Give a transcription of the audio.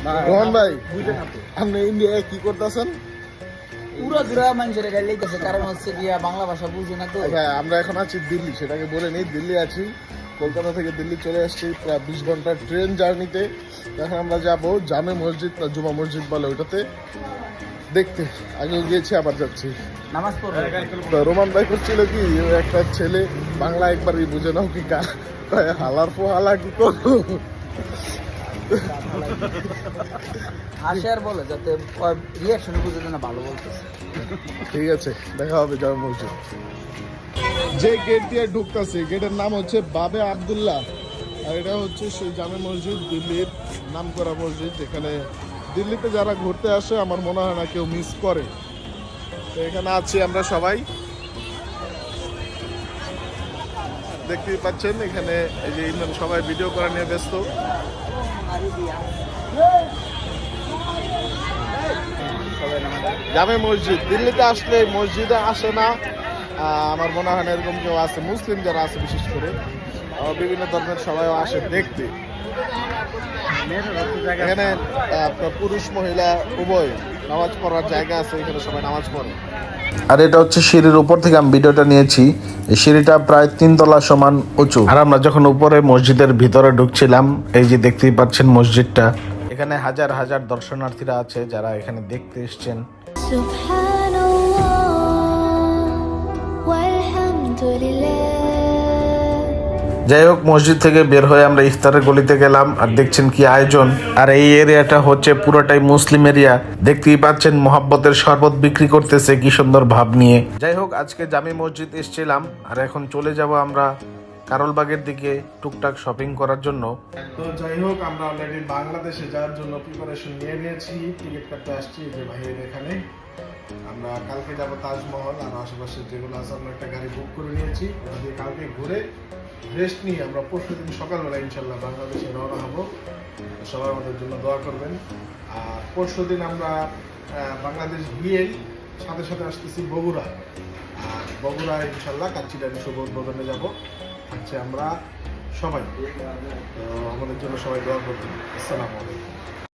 রোহন ভাই, আপনি ইন্ডিয়ায় কি করতেছেন? পুরো দূরা মানুষের গাড়ি লেগেছে, কারণ হচ্ছে গিয়া বাংলা ভাষা বুঝে না তো। আমরা এখন আছি দিল্লি, সেটাকে বলে নিই। দিল্লি আছি, কলকাতা থেকে দিল্লি চলে আসছি প্রায় 20 ঘন্টার ট্রেন জার্নিতে। এখন আমরা যাব জামে মসজিদ না জুমা মসজিদ বলে ওইটাতে দেখতে। আগেও গিয়েছি, আবার যাচ্ছি। নামাজ পড়বে। রোমান ভাই করছিল কি, একটা ছেলে বাংলা একবারই বুঝে নাও কি হালার পো হালা কি করবো, হাসে আর বলে যাতে রিয়াকশন বুঝে না, ভালো বলতেছে। ঠিক আছে, দেখা হবে জামে মসজিদ। যে গেট দিয়ে ঢুকতেছে, গেটের নাম হচ্ছে বাবে আবদুল্লাহ। আর এটা হচ্ছে সেই জামে মসজিদ, দিল্লির নামকরা মসজিদ, যেখানে দিল্লিতে যারা ঘুরতে আসে আমার মনে হয় না কেউ মিস করে। তো এখানে আছি আমরা সবাই, দেখতেই পাচ্ছেন। এখানে এই যে ইমরান সবাই ভিডিও করা নিয়ে ব্যস্ত। জামে মসজিদ দিল্লিতে আসলে মসজিদে আসে না আমার মনে হয় না এরকম কেউ আছে। মুসলিম যারা আছে বিশেষ করে বিভিন্ন ধর্মের সবাই আসে দেখতে। এখানে আপনার পুরুষ মহিলা উভয় নামাজ পড়ার জায়গা আছে, এখানে সবাই নামাজ পড়ে। আর এটা হচ্ছে সিঁড়ির উপর থেকে আমি ভিডিওটা নিয়েছি। এই সিঁড়িটা প্রায় 3 তলা সমান উঁচু। আর আমরা যখন উপরে মসজিদের ভিতরে ঢুকছিলাম, এই যে দেখতেই পাচ্ছেন মসজিদটা, এখানে হাজার হাজার দর্শনার্থীরা আছে যারা এখানে দেখতে এসছেন। যাই হোক, মসজিদ থেকে বের হয়ে আমরা ইফতারের গলিতে গেলাম। আর দেখছেন কি আয়োজন। আর এই এরিয়াটা হচ্ছে পুরোটাই মুসলিম এরিয়া। দেখতেই পাচ্ছেন মোহাব্বতের শরবত বিক্রি করতেছে কি সুন্দর ভাব নিয়ে। যাই হোক, আজকে জামি মসজিদ এসেছিলাম, আর এখন চলে যাব আমরা কারলবাগের দিকে টুকটাক শপিং করার জন্য। তো যাই হোক, আমরা অলরেডি বাংলাদেশে যাওয়ার জন্য প্রিপারেশন নিয়ে নিয়েছি, টিকিট কাটতে আসছি যে ভাইয়ের এখানে। আমরা কালকে যাব তাজমহল আর আশেপাশে যেগুলো আছে, আমরা একটা গাড়ি বুক করে নিয়েছি। ওটা দিয়ে কালকে ঘুরে রেস্ট নিয়ে আমরা পরশুদিন সকালবেলা ইনশাল্লাহ বাংলাদেশে রওনা হব। সবাই আমাদের জন্য দোয়া করবেন। আর পরশুদিন আমরা বাংলাদেশ গিয়ে সাথে সাথে আসতেছি বগুড়া। আর বগুড়া ইনশাল্লাহ কাচ্চিডানি শুভ উদ্বোধনে যাবো। আচ্ছা, আমরা সবাই তো আমাদের জন্য সবাই দোয়া করবেন। আসসালামু আলাইকুম।